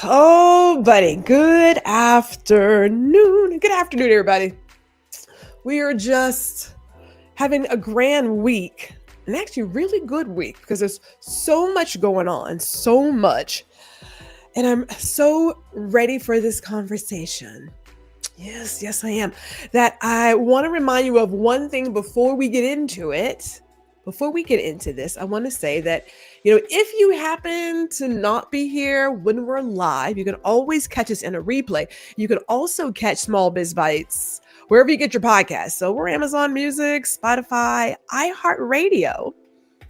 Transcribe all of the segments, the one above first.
Oh, buddy. Good afternoon. Good afternoon, everybody. We are just having a grand week, and actually really good week because there's so much going on, so much. And I'm so ready for this conversation. Yes, I am. That I want to remind you of one thing before we get into it. Before we get into this, I want to say that, if you happen to not be here when we're live, you can always catch us in a replay. You can also catch Small Biz Bites wherever you get your podcasts. So we're Amazon Music, Spotify, iHeartRadio.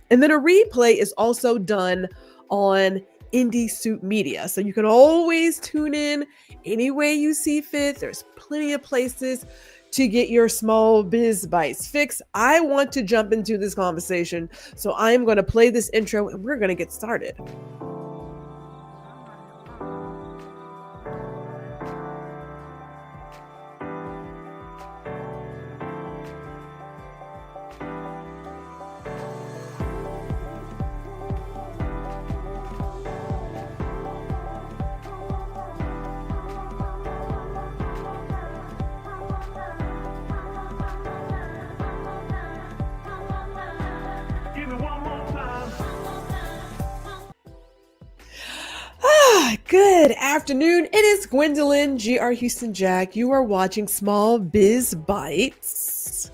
And then a replay is also done on Indie Soup Media. So you can always tune in any way you see fit. There's plenty of places to get your Small Biz Bites fix. I want to jump into this conversation, so I'm going to play this intro and we're going to get started. Good afternoon. It is Gwendolyn, GR Houston Jack. You are watching Small Biz Bites.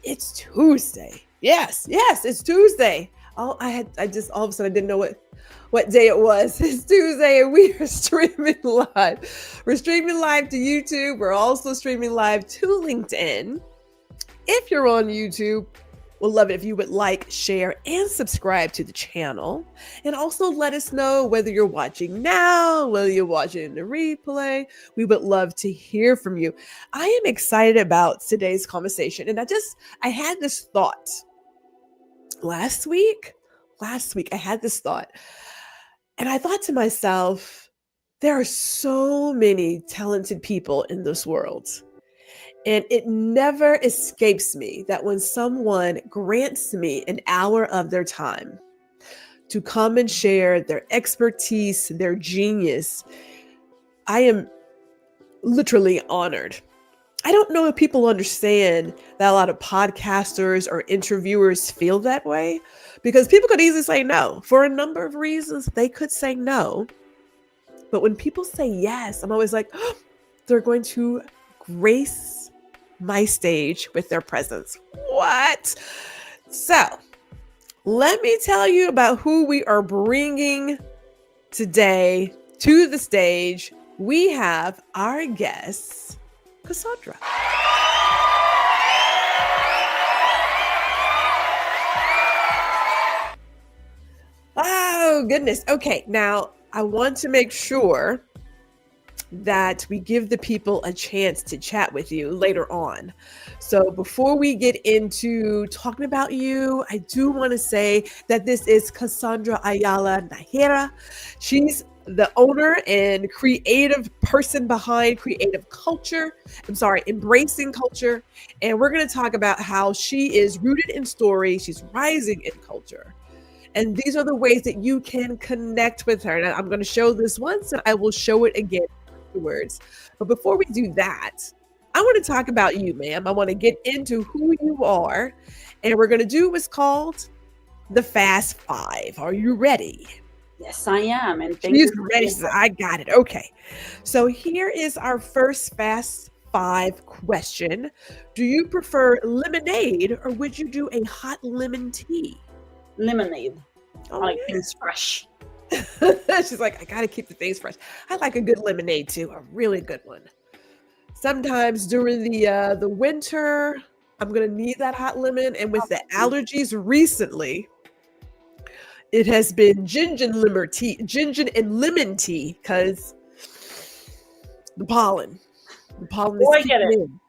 It's Tuesday. Yes, it's Tuesday. All of a sudden I didn't know what day it was. It's Tuesday and we are streaming live. We're streaming live to YouTube. We're also streaming live to LinkedIn. If you're on YouTube, we'll love it if you would like, share, and subscribe to the channel. And also let us know whether you're watching now, whether you're watching the replay. We would love to hear from you. I am excited about today's conversation. And I had this thought last week. I had this thought. And I thought to myself, there are so many talented people in this world. And it never escapes me that when someone grants me an hour of their time to come and share their expertise, their genius, I am literally honored. I don't know if people understand that a lot of podcasters or interviewers feel that way, because people could easily say no. For a number of reasons, they could say no. But when people say yes, I'm always like, oh, they're going to grace my stage with their presence. What? So let me tell you about who we are bringing today to the stage. We have our guest, Kassandra. Oh, goodness. Okay, now I want to make sure that we give the people a chance to chat with you later on. So before we get into talking about you, I do want to say that this is Kassandra Ayala-Najera. She's the owner and creative person behind Embracing Kulture. And we're going to talk about how she is rooted in story. She's rising in culture. And these are the ways that you can connect with her. And I'm going to show this once and I will show it again afterwards. But before we do that, I want to talk about you, ma'am. I want to get into who you are. And we're going to do what's called the Fast Five. Are you ready? Yes, I am. And thank She's you. Ready. I got it. Okay. So here is our first Fast Five question. Do you prefer lemonade or would you do a hot lemon tea? Lemonade. Oh, I like things fresh. She's like, I gotta keep the things fresh. I like a good lemonade too, a really good one. Sometimes during the winter, I'm gonna need that hot lemon. And with the allergies recently, it has been ginger and lemon tea because the pollen is I get it. in.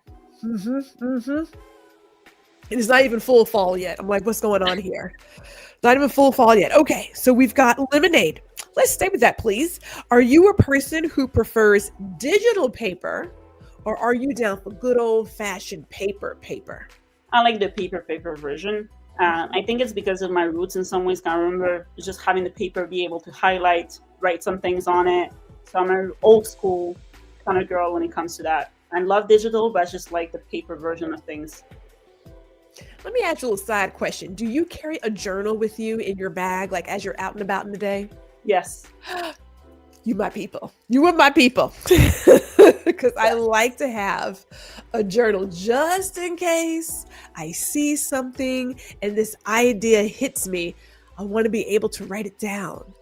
It is not even full fall yet. I'm like, what's going on here? Not even full fall yet. Okay, so we've got lemonade. Let's stay with that, please. Are you a person who prefers digital paper, or are you down for good old-fashioned paper? I like the paper version. I think it's because of my roots in some ways. I remember just having the paper, be able to highlight, write some things on it. So I'm an old school kind of girl when it comes to that. I love digital, but I just like the paper version of things. Let me ask you a little side question. Do you carry a journal with you in your bag, like as you're out and about in the day? Yes. You my people. You are my people. Because I like to have a journal just in case I see something and this idea hits me. I want to be able to write it down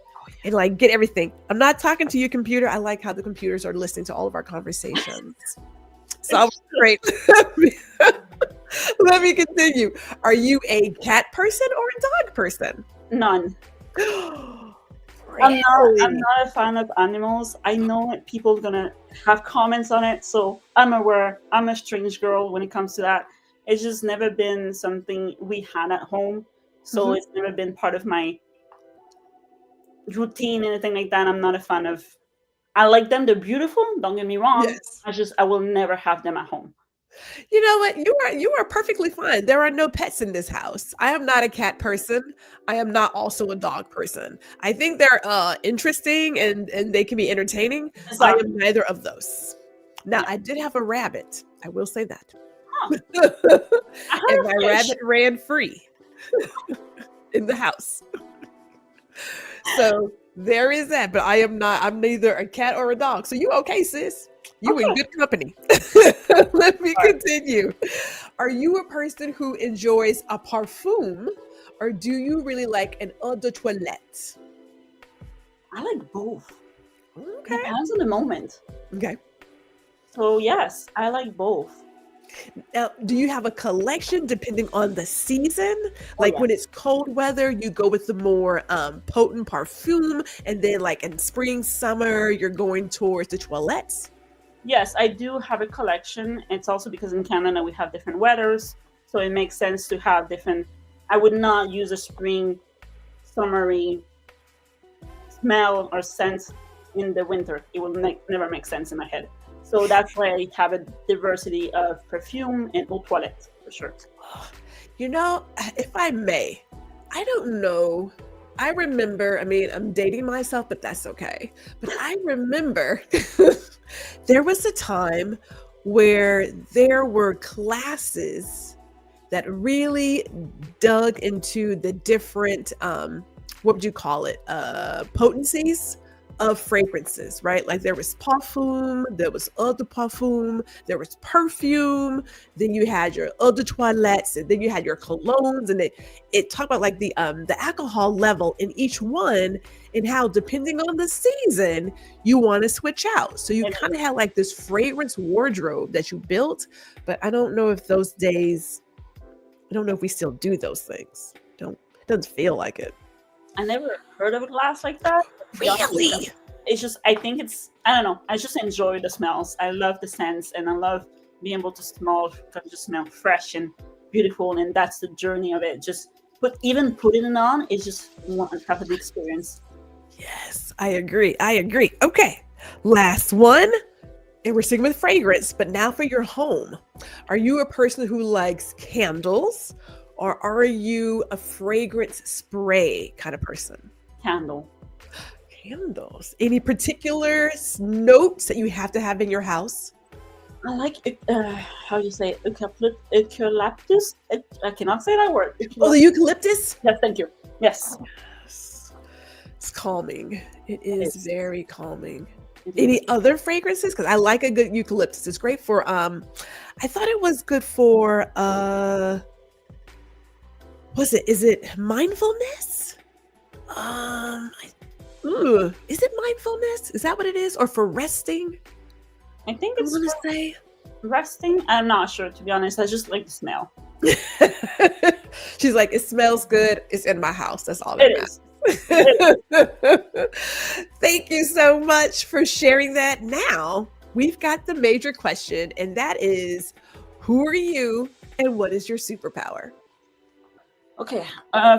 and like get everything. I'm not talking to your computer. I like how the computers are listening to all of our conversations. So I was great. Let me continue. Are you a cat person or a dog person? None. Really? I'm not a fan of animals. I know that people are gonna have comments on it, so I'm aware. I'm a strange girl when it comes to that. It's just never been something we had at home, so it's never been part of my routine, anything like that. I'm not a fan of. I like them; they're beautiful. Don't get me wrong. Yes. I will never have them at home. You know what? You are perfectly fine. There are no pets in this house. I am not a cat person. I am not also a dog person. I think they're interesting and they can be entertaining. I am neither of those. Now, I did have a rabbit. I will say that. Huh. And my rabbit ran free in the house. So there is that. But I'm neither a cat or a dog. So you okay, sis? You in good company. Let me continue. Are you a person who enjoys a parfum or do you really like an eau de toilette? I like both. Okay. Depends on the moment. Okay. So yes, I like both. Now, do you have a collection depending on the season? Like when it's cold weather, you go with the more potent parfum, and then like in spring, summer, you're going towards the toilettes? Yes, I do have a collection. It's also because in Canada we have different weathers, so it makes sense to have different. I would not use a spring, summery smell or scent in the winter. It will never make sense in my head. So that's why I have a diversity of perfume and eau toilette for sure. You know, if I may, I don't know. I remember, I mean, I'm dating myself, but that's okay. But I remember there was a time where there were classes that really dug into the different, what would you call it, potencies of fragrances, right? Like there was parfum, there was eau de parfum, there was perfume, then you had your eau de toilettes, and then you had your colognes, and it talked about like the alcohol level in each one and how depending on the season you want to switch out. So you kind of had like this fragrance wardrobe that you built, but I don't know if those days, I don't know if we still do those things. It doesn't feel like it. I never heard of a glass like that. Really? It's just, I think it's, I don't know. I just enjoy the smells. I love the scents and I love being able to smell fresh and beautiful. And that's the journey of it. Just even putting it on is just one type of the experience. Yes, I agree. Okay. Last one. And we're sticking with fragrance, but now for your home. Are you a person who likes candles or are you a fragrance spray kind of person? Candles. Any particular notes that you have to have in your house? I like it. How do you say eucalyptus? I cannot say that word. Oh, the eucalyptus? Yes, thank you. Yes. It's calming. It is very calming. Any other fragrances? Because I like a good eucalyptus. It's great for I thought it was good for is it mindfulness? Is it mindfulness? Is that what it is? Or for resting? I think it's resting. I'm not sure, to be honest. I just like the smell. She's like, it smells good. It's in my house. That's all that matters. Thank you so much for sharing that. Now we've got the major question, and that is, who are you and what is your superpower? Okay,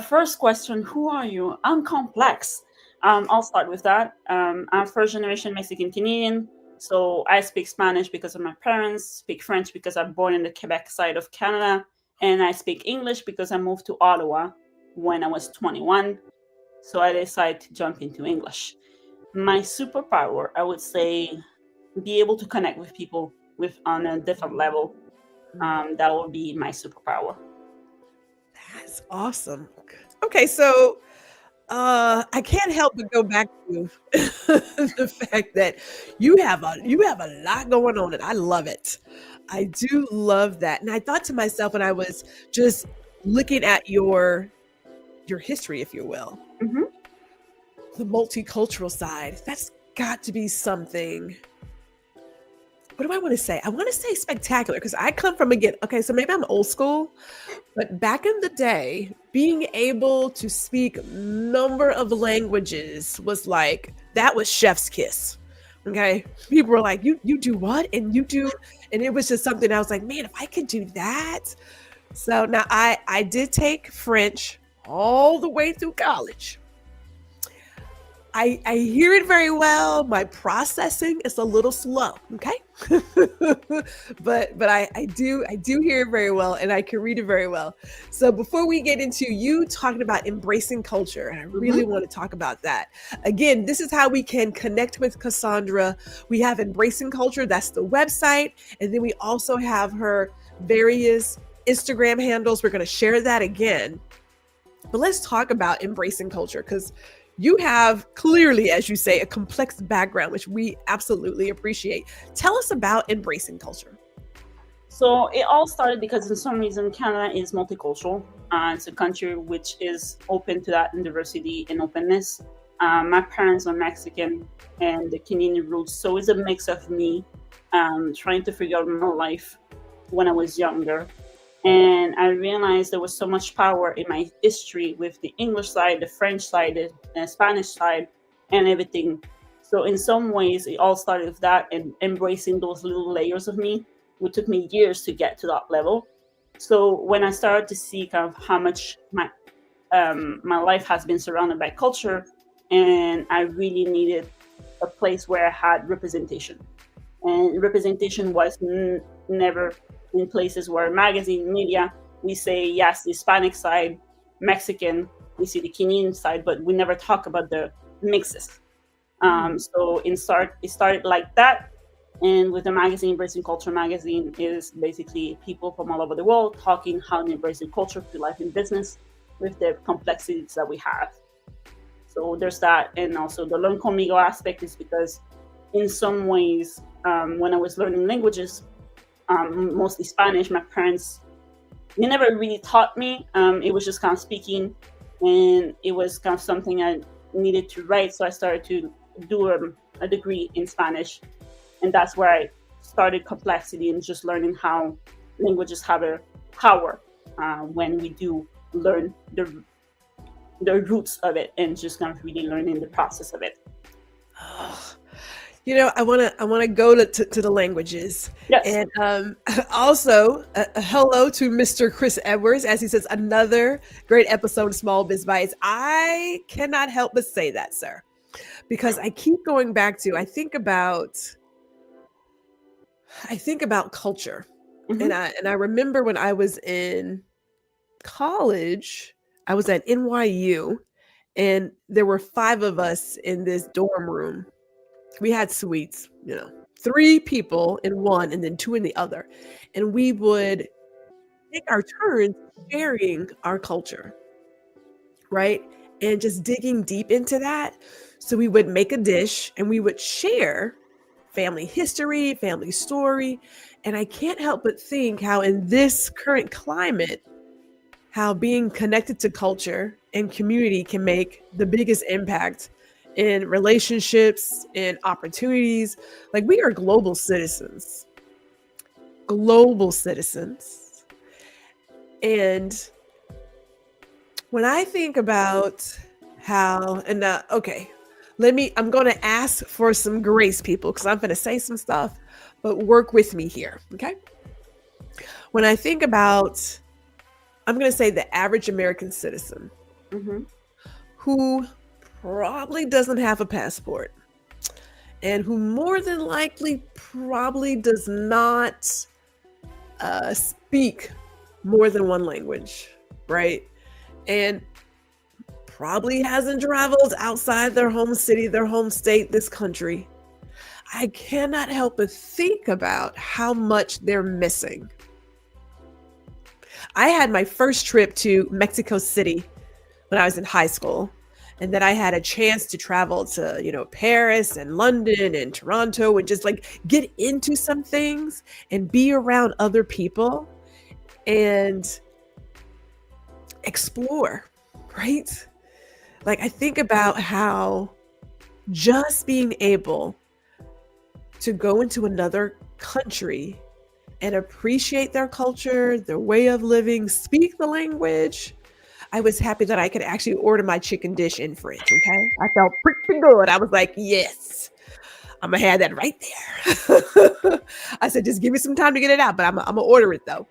first question, who are you? I'm complex. I'll start with that. I'm first generation Mexican Canadian, so I speak Spanish because of my parents, speak French because I'm born in the Quebec side of Canada, and I speak English because I moved to Ottawa when I was 21. So I decided to jump into English. My superpower, I would say, be able to connect with people with on a different level. That would be my superpower. That's awesome. Okay, so I can't help but go back to the fact that you have a lot going on, and I love it. I do love that. And I thought to myself when I was just looking at your history, if you will, Hmm. the multicultural side, that's got to be something. What do I want to say? I want to say spectacular because I come from again. Okay, so maybe I'm old school, but back in the day, being able to speak number of languages was like that was chef's kiss. Okay, people were like, "You do what?" And you do, and it was just something I was like, "Man, if I could do that." So now I did take French all the way through college. I hear it very well. My processing is a little slow, okay? but I do hear it very well and I can read it very well. So before we get into you talking about embracing culture, and I really Hmm. want to talk about that. Again, this is how we can connect with Kassandra. We have Embracing Culture, that's the website, and then we also have her various Instagram handles. We're going to share that again. But let's talk about embracing culture because you have clearly, as you say, a complex background, which we absolutely appreciate. Tell us about embracing culture. So it all started because, in some reason, Canada is multicultural. It's a country which is open to that and diversity and openness. My parents are Mexican and the Canadian roots, so it's a mix of me trying to figure out my life when I was younger. And I realized there was so much power in my history with the English side, the French side, the Spanish side, and everything. So in some ways, it all started with that and embracing those little layers of me, which took me years to get to that level. So when I started to see kind of how much my life has been surrounded by culture, and I really needed a place where I had representation, and representation was never in places where magazine media we say yes the Hispanic side, Mexican, we see the Canadian side, but we never talk about the mixes. Mm. So it started like that, and with the magazine Embracing Culture magazine is basically people from all over the world talking how to embrace culture through life and business with the complexities that we have. So there's that, and also the LearnKonmigo aspect is because in some ways, when I was learning languages, mostly Spanish, my parents, they never really taught me. It was just kind of speaking, and it was kind of something I needed to write. So I started to do a degree in Spanish, and that's where I started complexity and just learning how languages have a power when we do learn the roots of it and just kind of really learning the process of it. Oh, I wanna go to the languages, Yes. and also a hello to Mr. Chris Edwards, as he says another great episode of Small Biz Bites. I cannot help but say that, sir, because I keep going back to I think about culture, and Hmm. I remember when I was in college, I was at NYU, and there were 5 of us in this dorm room. We had suites, 3 people in one and then 2 in the other, and we would take our turns sharing our culture, right? And just digging deep into that. So we would make a dish and we would share family history, family story, and I can't help but think how in this current climate, how being connected to culture and community can make the biggest impact in relationships and opportunities. Like we are global citizens. And when I think about how, and okay, I'm going to ask for some grace, people, because I'm going to say some stuff, but work with me here. Okay. When I think about, I'm going to say the average American citizen Hmm. who probably doesn't have a passport and who more than likely probably does not speak more than one language, right? And probably hasn't traveled outside their home city, their home state, this country, I cannot help but think about how much they're missing. I had my first trip to Mexico City when I was in high school. And then I had a chance to travel to, Paris and London and Toronto and just like get into some things and be around other people and explore, right? Like I think about how just being able to go into another country and appreciate their culture, their way of living, speak the language. I was happy that I could actually order my chicken dish in French, okay? I felt pretty good. I was like, yes, I'm gonna have that right there. I said, just give me some time to get it out, but I'm gonna order it though.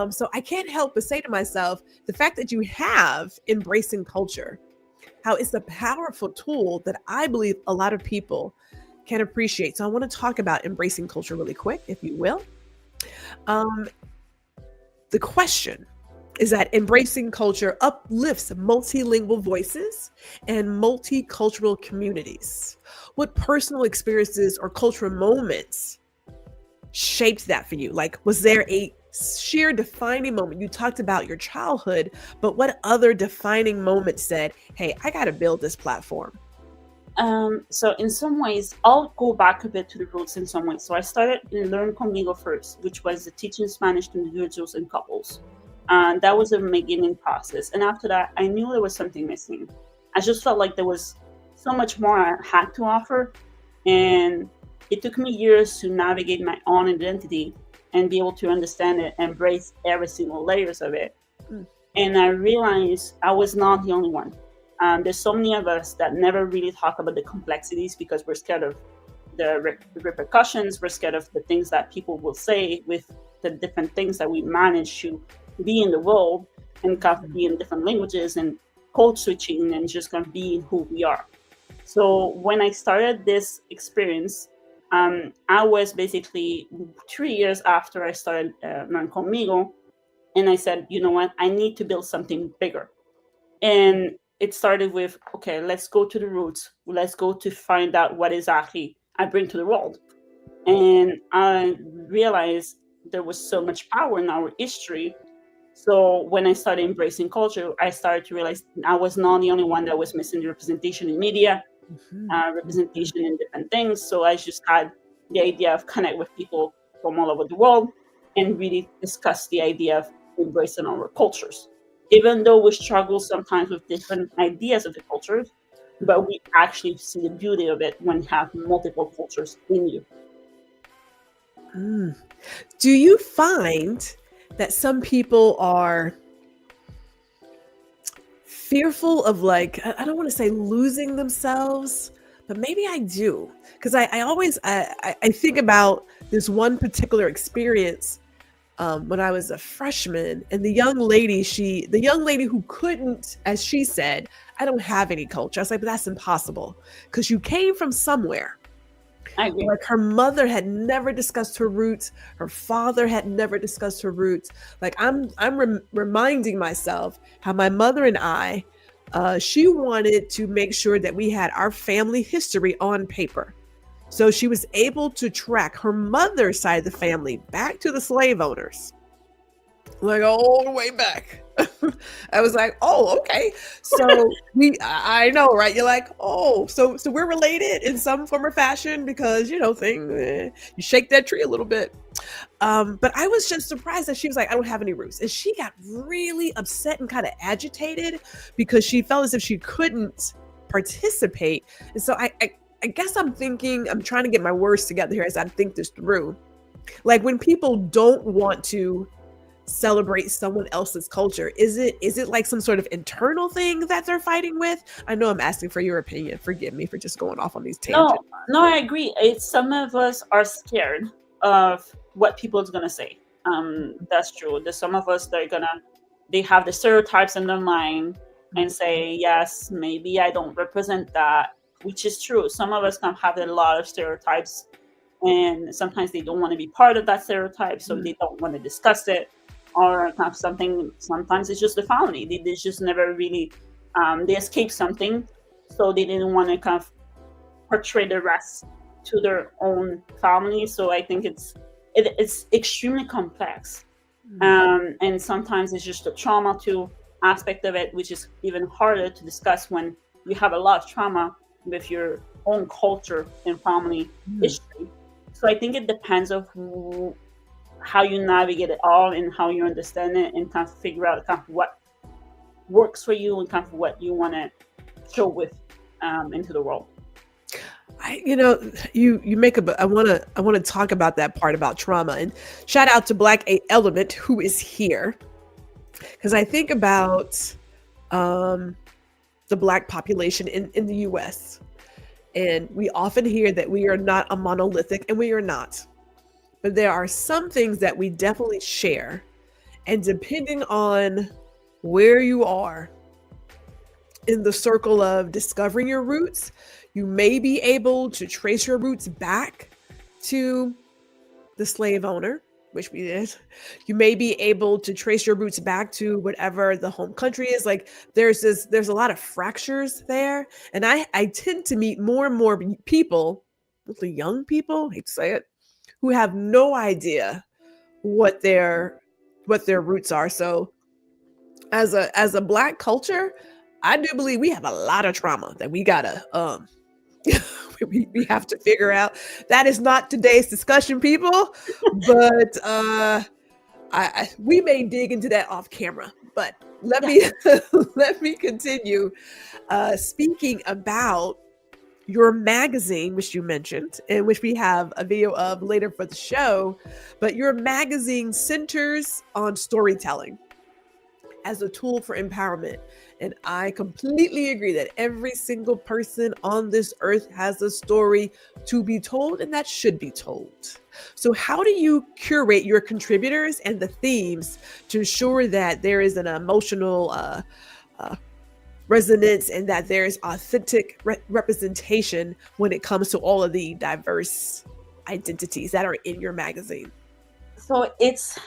So I can't help but say to myself, the fact that you have Embracing Kulture, how it's a powerful tool that I believe a lot of people can appreciate. So I want to talk about Embracing Kulture really quick, if you will. The question is that Embracing Kulture uplifts multilingual voices and multicultural communities. What personal experiences or cultural moments shaped that for you? Like, was there a sheer defining moment? You talked about your childhood, but what other defining moment said, hey, I got to build this platform? So in some ways, I'll go back a bit to the roots in some ways. So I started in LearnKonmigo first, which was the teaching Spanish to individuals and couples. And that was a beginning process. And after that, I knew there was something missing. I just felt like there was so much more I had to offer. And it took me years to navigate my own identity and be able to understand it, embrace every single layers of it. And I realized I was not the only one. There's so many of us that never really talk about the complexities because we're scared of the repercussions. We're scared of the things that people will say with the different things that we manage to be in the world and kind of be in different languages and code switching and just kind of being who we are. So when I started this experience, I was basically 3 years after I started LearnKonmigo, and I said, you know what, I need to build something bigger. And it started with, okay, let's go to the roots. Let's go to find out what exactly I bring to the world. And I realized there was so much power in our history. So when I started embracing culture, I started to realize I was not the only one that was missing the representation in media, representation in different things. So I just had the idea of connect with people from all over the world and really discuss the idea of embracing our cultures. Even though we struggle sometimes with different ideas of the cultures, but we actually see the beauty of it when you have multiple cultures in you. Do you find that some people are fearful of, like, I don't want to say losing themselves, but maybe I do, because I always think about this one particular experience when I was a freshman, and the young lady who couldn't, as she said, I don't have any culture. I was like, but that's impossible, because you came from somewhere. I agree. Like her mother had never discussed her roots. Her father had never discussed her roots. Like I'm reminding myself how my mother and I, she wanted to make sure that we had our family history on paper. So she was able to track her mother's side of the family back to the slave owners, like all the way back. I was like, oh, okay. So I know, right? You're like, oh, so we're related in some form or fashion because, you shake that tree a little bit. But I was just surprised that she was like, I don't have any roots. And she got really upset and kind of agitated because she felt as if she couldn't participate. And so I guess I'm trying to get my words together here as I think this through. Like when people don't want to celebrate someone else's culture, is it like some sort of internal thing that they're fighting with? I know I'm asking for your opinion. Forgive me for just going off on these tangents. No, I agree. It's some of us are scared of what people is gonna say. That's true. There's some of us that they have the stereotypes in their mind and say, yes, maybe I don't represent that, which is true. Some of us can have a lot of stereotypes, and sometimes they don't want to be part of that stereotype, so they don't want to discuss it, or have something. Sometimes it's just the family. They just never really They escaped something, so they didn't want to kind of portray the rest to their own family. So I think it's extremely complex, and sometimes it's just the trauma to aspect of it, which is even harder to discuss when you have a lot of trauma with your own culture and family history. So I think it depends of how you navigate it all and how you understand it and kind of figure out kind of what works for you and kind of what you want to show with into the world. You make I want to talk about that part about trauma, and shout out to Black Element who is here, because I think about the Black population in the US, and we often hear that we are not a monolithic, and we are not, but there are some things that we definitely share, and depending on where you are in the circle of discovering your roots, you may be able to trace your roots back to the slave owner, which we did. You may be able to trace your roots back to whatever the home country is. Like there's a lot of fractures there. And I tend to meet more and more people, mostly young people, hate to say it, who have no idea what their roots are. So as a Black culture, I do believe we have a lot of trauma that we gotta we have to figure out. That is not today's discussion, people, but we may dig into that off camera. But let me continue speaking about your magazine, which you mentioned, and which we have a video of later for the show. But your magazine centers on storytelling as a tool for empowerment. And I completely agree that every single person on this earth has a story to be told, and that should be told. So how do you curate your contributors and the themes to ensure that there is an emotional resonance and that there is authentic representation when it comes to all of the diverse identities that are in your magazine? So it's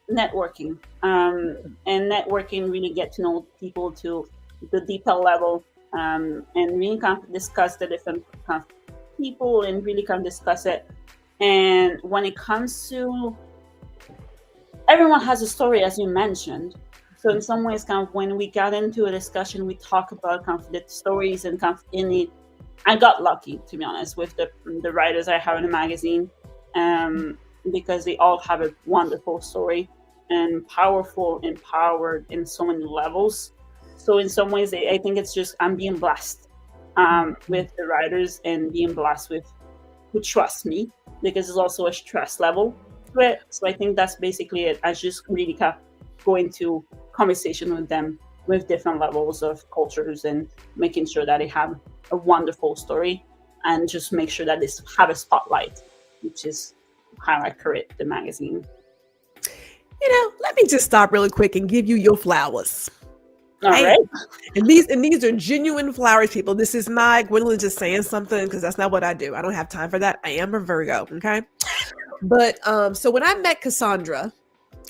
networking, and networking, really get to know people to the deeper level, and really kind of discuss the different kind of people and really kind of discuss it. And when it comes to, everyone has a story, as you mentioned. So in some ways, kind of when we got into a discussion, we talk about kind of the stories and kind of in it. I got lucky, to be honest, with the writers I have in the magazine, because they all have a wonderful story and empowered in so many levels. So in some ways, I think it's just, I'm being blessed with the writers and being blessed with who trust me, because there's also a stress level to it. So I think that's basically it. I just really kind of go into conversation with them with different levels of cultures and making sure that they have a wonderful story, and just make sure that they have a spotlight, which is how I create the magazine. Let me just stop really quick and give you your flowers. All right. And these are genuine flowers, people. This is not Gwendolyn just saying something, because that's not what I do. I don't have time for that. I am a Virgo, okay? But so when I met Kassandra,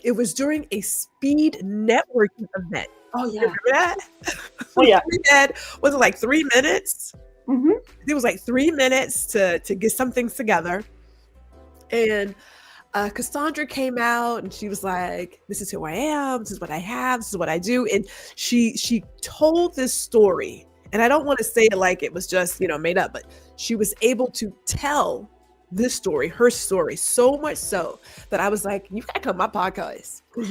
it was during a speed networking event. Oh yeah. Remember that? Oh yeah. Was it like 3 minutes? Mm-hmm. It was like 3 minutes to get some things together. And Kassandra came out and she was like, this is who I am. This is what I have. This is what I do. And she told this story. And I don't want to say it like it was just, made up, but she was able to tell this story, her story, so much so that I was like, you gotta come on my podcast, because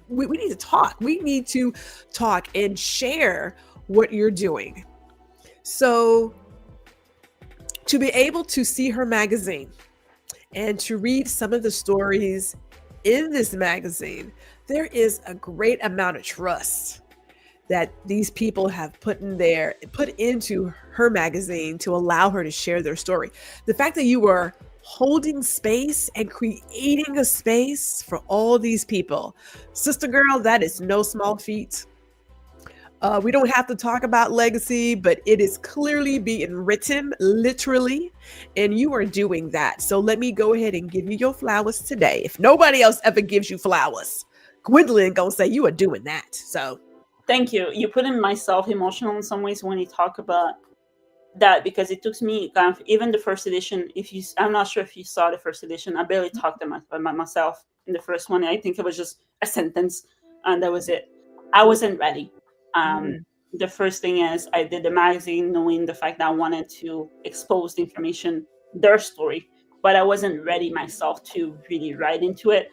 we need to talk. We need to talk and share what you're doing. So to be able to see her magazine and to read some of the stories in this magazine, there is a great amount of trust that these people have put into her magazine to allow her to share their story. The fact that you were holding space and creating a space for all these people, sister girl, that is no small feat. We don't have to talk about legacy, but it is clearly being written literally, and you are doing that. So let me go ahead and give you your flowers today. If nobody else ever gives you flowers, Gwendolyn gonna say you are doing that. So Thank you. You put in myself emotional in some ways when you talk about that, because it took me kind of, even the first edition. If you, I'm not sure if you saw the first edition. I barely talked about myself in the first one. I think it was just a sentence, and that was it. I wasn't ready. Um, Mm. the first thing is I did the magazine knowing the fact that I wanted to expose the information, their story, but I wasn't ready myself to really write into it.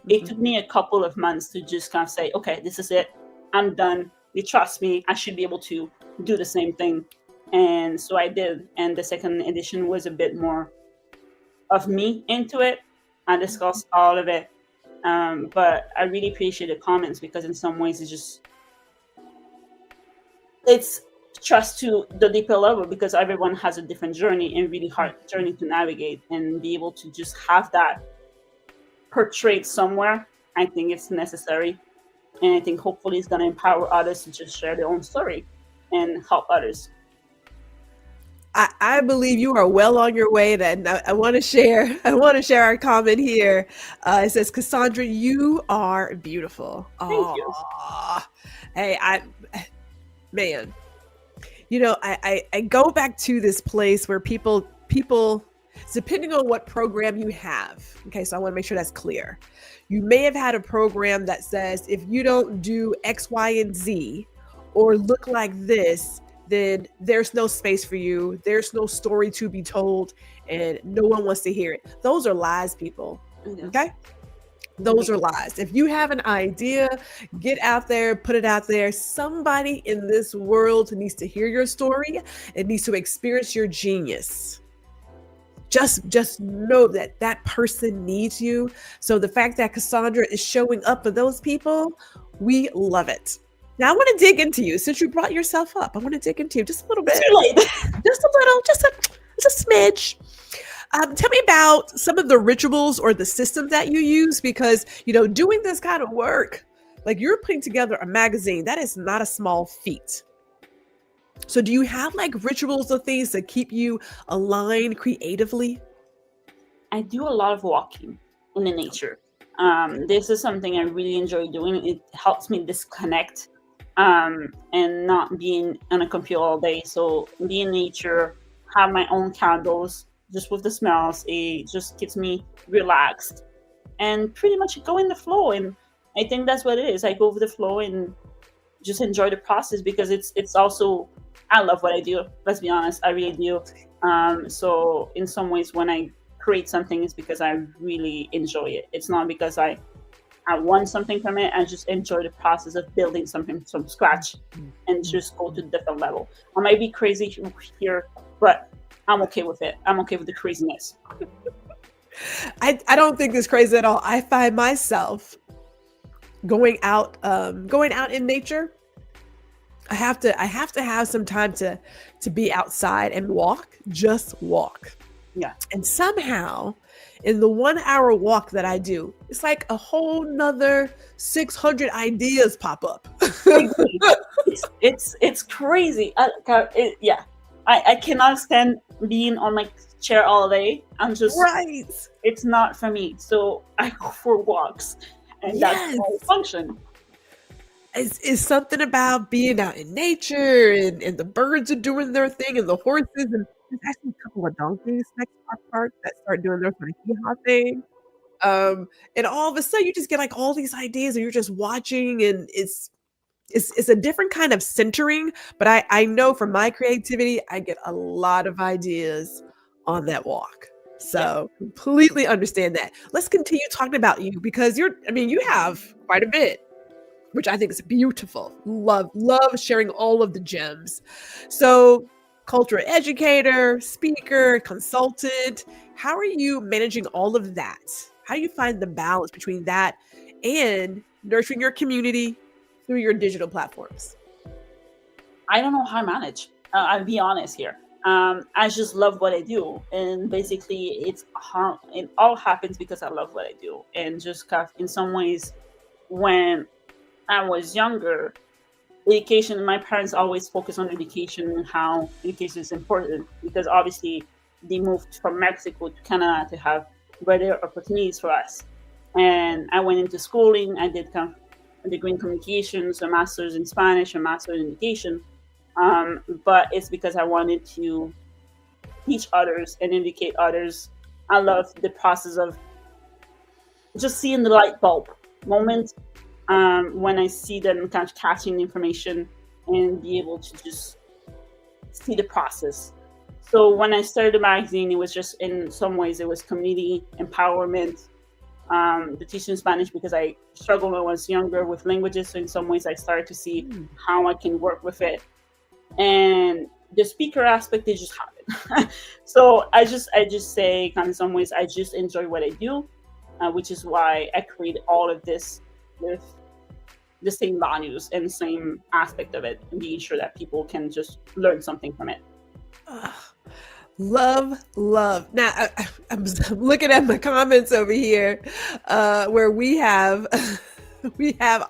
It Mhm. took me a couple of months to just kind of say, okay, this is it. I'm done. You trust me. I should be able to do the same thing. And so I did. And the second edition was a bit more of me into it. I discussed all of it. But I really appreciate the comments, because in some ways it's trust to the deeper level, because everyone has a different journey and really hard journey to navigate, and be able to just have that portrayed somewhere. I think it's necessary. And I think hopefully it's going to empower others to just share their own story and help others. I believe you are well on your way. Then I want to share. I want to share our comment here. It says, "Kassandra, you are beautiful." Thank you. Oh, hey, man. I go back to this place where people, depending on what program you have. Okay, so I want to make sure that's clear. You may have had a program that says if you don't do X, Y, and Z, or look like this, then there's no space for you. There's no story to be told, and no one wants to hear it. Those are lies, people. Okay? Those are lies. If you have an idea, get out there, put it out there. Somebody in this world needs to hear your story. It needs to experience your genius. Just know that that person needs you. So the fact that Kassandra is showing up for those people, we love it. Now I want to dig into you. Since you brought yourself up, I want to dig into you just a little bit. Too late. Just a little, just a smidge. Tell me about some of the rituals or the systems that you use, because, doing this kind of work, like you're putting together a magazine, that is not a small feat. So do you have like rituals or things that keep you aligned creatively? I do a lot of walking in the nature. This is something I really enjoy doing. It helps me disconnect and not being on a computer all day. So be in nature, have my own candles, just with the smells. It just keeps me relaxed and pretty much go in the flow. And I think that's what it is. I go with the flow and just enjoy the process, because it's also, I love what I do. Let's be honest, I really do. So in some ways, when I create something, it's because I really enjoy it. It's not because I want something from it. I just enjoy the process of building something from scratch and just go to a different level. I might be crazy here, but I'm okay with it. I'm okay with the craziness. I don't think it's crazy at all. I find myself going out in nature. I have to have some time to be outside and walk, just walk. Yeah. And somehow in the 1 hour walk that I do, it's like a whole nother 600 ideas pop up. It's crazy. I cannot stand being on my chair all day. I'm just Right. It's not for me. So I go for walks, and that's Yes. how I function. It's something about being out in nature, and the birds are doing their thing, and the horses, and there's actually a couple of donkeys next to our park that start doing their kind of hee-haw thing. And all of a sudden you just get like all these ideas, and you're just watching, and it's a different kind of centering. But I know from my creativity, I get a lot of ideas on that walk. So completely understand that. Let's continue talking about you, because you have quite a bit, which I think is beautiful. Love sharing all of the gems. So, cultural educator, speaker, consultant, how are you managing all of that? How do you find the balance between that and nurturing your community through your digital platforms? I don't know how I manage. I'll be honest here. I just love what I do, and basically, it all happens because I love what I do, and just kind of, in some ways, when I was younger, education, my parents always focused on education and how education is important, because obviously they moved from Mexico to Canada to have better opportunities for us. And I went into schooling. I did kind of a degree in communications, a master's in Spanish, a master's in education. But it's because I wanted to teach others and educate others. I love the process of just seeing the light bulb moment when I see them kind of catching the information and be able to just see the process. So when I started the magazine, it was just, in some ways, it was community empowerment, the teaching Spanish, because I struggled when I was younger with languages. So in some ways, I started to see how I can work with it. And the speaker aspect, it just happened. So I just say, kind of, in some ways, I just enjoy what I do, which is why I create all of this with the same values and same aspect of it, and being sure that people can just learn something from it. Love. Now, I'm looking at my comments over here, where we have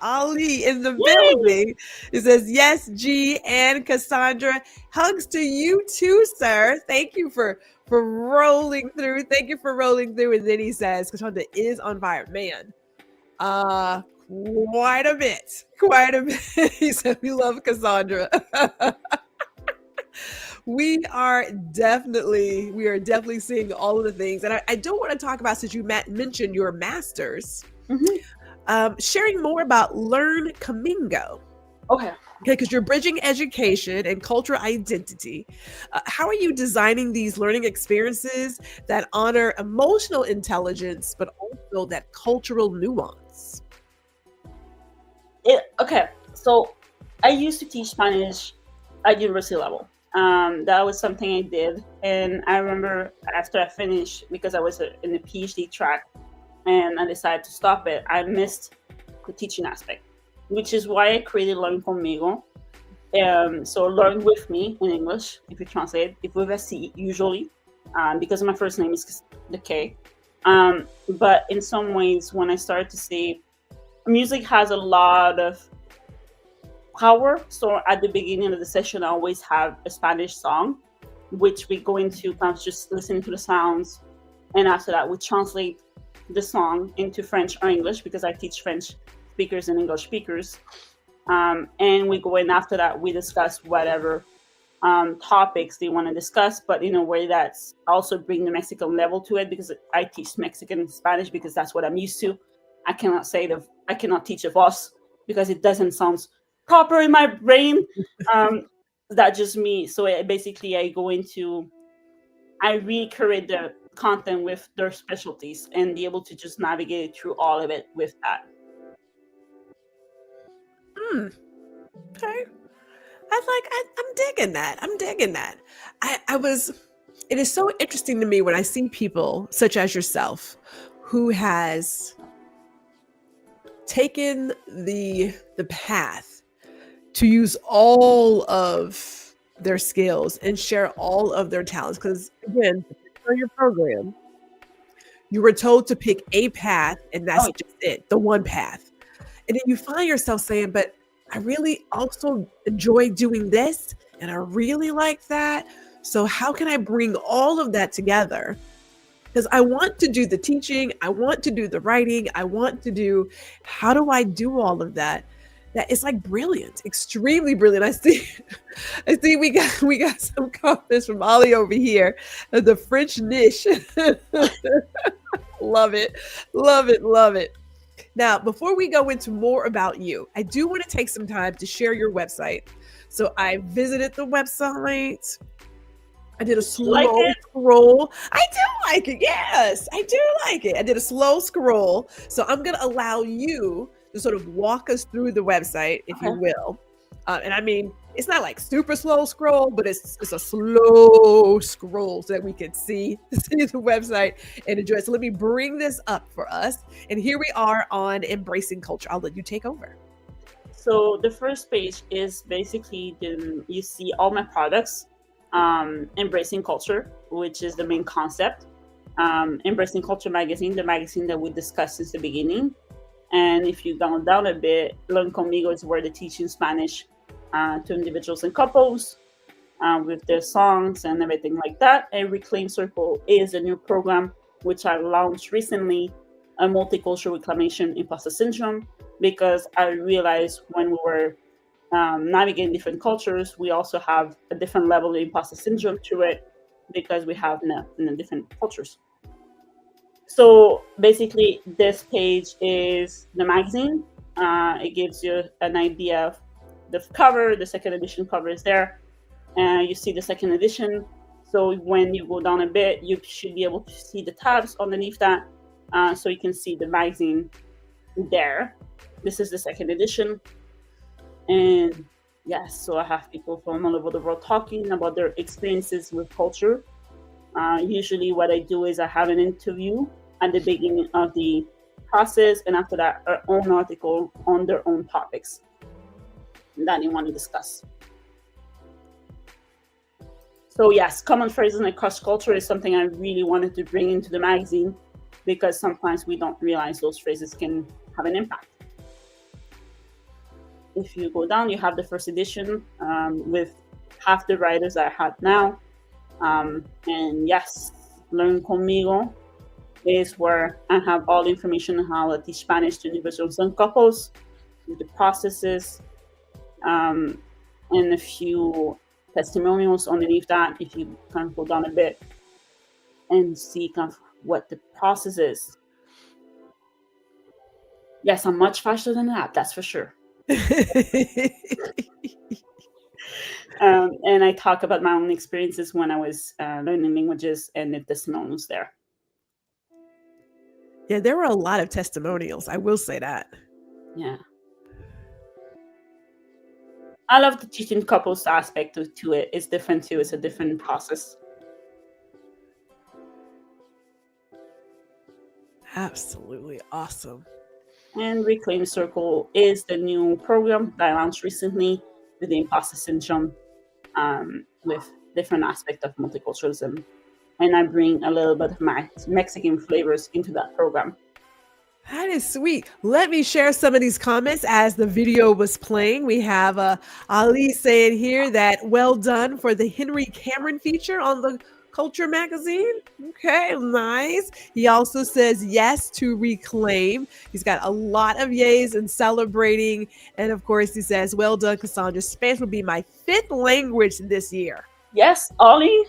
Ali in the building. It says, yes, G and Kassandra. Hugs to you too, sir. Thank you for rolling through. Thank you for rolling through. And then he says, Kassandra is on fire. Man, quite a bit. He said, we love Kassandra. We are definitely seeing all of the things. And I don't want to talk about, since you mentioned your master's, sharing more about LearnKonmigo. Okay, because you're bridging education and cultural identity. How are you designing these learning experiences that honor emotional intelligence, but also that cultural nuance? Okay, so I used to teach Spanish at university level. That was something I did. And I remember after I finished, because I was in the PhD track and I decided to stop it, I missed the teaching aspect, which is why I created LearnKonmigo. So learn with me in English, if you translate, if with a C usually, because my first name is the K. But in some ways, when I started to see music has a lot of power. So at the beginning of the session, I always have a Spanish song, which we go into kind of just listening to the sounds. And after that, we translate the song into French or English, because I teach French speakers and English speakers. And we go in after that, we discuss whatever topics they want to discuss, but in a way that's also bring the Mexican level to it, because I teach Mexican and Spanish because that's what I'm used to. I cannot teach a voice because it doesn't sound proper in my brain. That's just me. So I go into, I recreate the content with their specialties and be able to just navigate through all of it with that. Okay. I'm digging that. It is so interesting to me when I see people such as yourself who has taken the path to use all of their skills and share all of their talents. Because again, for your program, you were told to pick a path, and that's just it, the one path. And then you find yourself saying, but I really also enjoy doing this, and I really like that. So how can I bring all of that together? Because I want to do the teaching, I want to do the writing, how do I do all of that? That is like brilliant, extremely brilliant. I see we got some comments from Ali over here. The French niche. Love it. Now, before we go into more about you, I do want to take some time to share your website. So I visited the website. I did a slow scroll. I do like it. Yes, I do like it. I did a slow scroll. So I'm going to allow you to sort of walk us through the website, if you will. And I mean, it's not like super slow scroll, but it's a slow scroll so that we can see the website and enjoy it. So let me bring this up for us. And here we are on Embracing Kulture. I'll let you take over. So the first page is basically you see all my products. Embracing Kulture, which is the main concept. Embracing Kulture Magazine, the magazine that we discussed since the beginning. And if you go down a bit, LearnKonmigo is where they teach in Spanish to individuals and couples with their songs and everything like that. And Reclaim Circle is a new program which I launched recently, a multicultural reclamation imposter syndrome, because I realized when we were navigating different cultures, we also have a different level of imposter syndrome to it because we have in different cultures. So basically, this page is the magazine. It gives you an idea of the cover. The second edition cover is there. And you see the second edition. So when you go down a bit, you should be able to see the tabs underneath that. So you can see the magazine there. This is the second edition. And yes, so I have people from all over the world talking about their experiences with culture. Usually what I do is I have an interview at the beginning of the process, and after that, our own article on their own topics that they want to discuss. So yes, common phrases across culture is something I really wanted to bring into the magazine, because sometimes we don't realize those phrases can have an impact. If you go down, you have the first edition with half the writers I had now. And yes, LearnKonmigo is where I have all the information on how I teach Spanish to individuals and couples, the processes, and a few testimonials underneath that, if you kind of go down a bit and see kind of what the process is. Yes, I'm much faster than that, that's for sure. And I talk about my own experiences when I was learning languages, and the testimonials there. Yeah, there were a lot of testimonials. I will say that. Yeah. I love the teaching couples aspect to it. It's different too. It's a different process. Absolutely awesome. And Reclaim Circle is the new program that I launched recently with the imposter syndrome, with different aspects of multiculturalism. And I bring a little bit of my Mexican flavors into that program. That is sweet. Let me share some of these comments as the video was playing. We have Ali saying here that well done for the Henry Cameron feature on the Kulture Magazine. Okay, nice. He also says yes to Reclaim. He's got a lot of yays and celebrating. And of course, he says, well done, Kassandra. Spanish will be my 5th language this year. Yes, Ollie.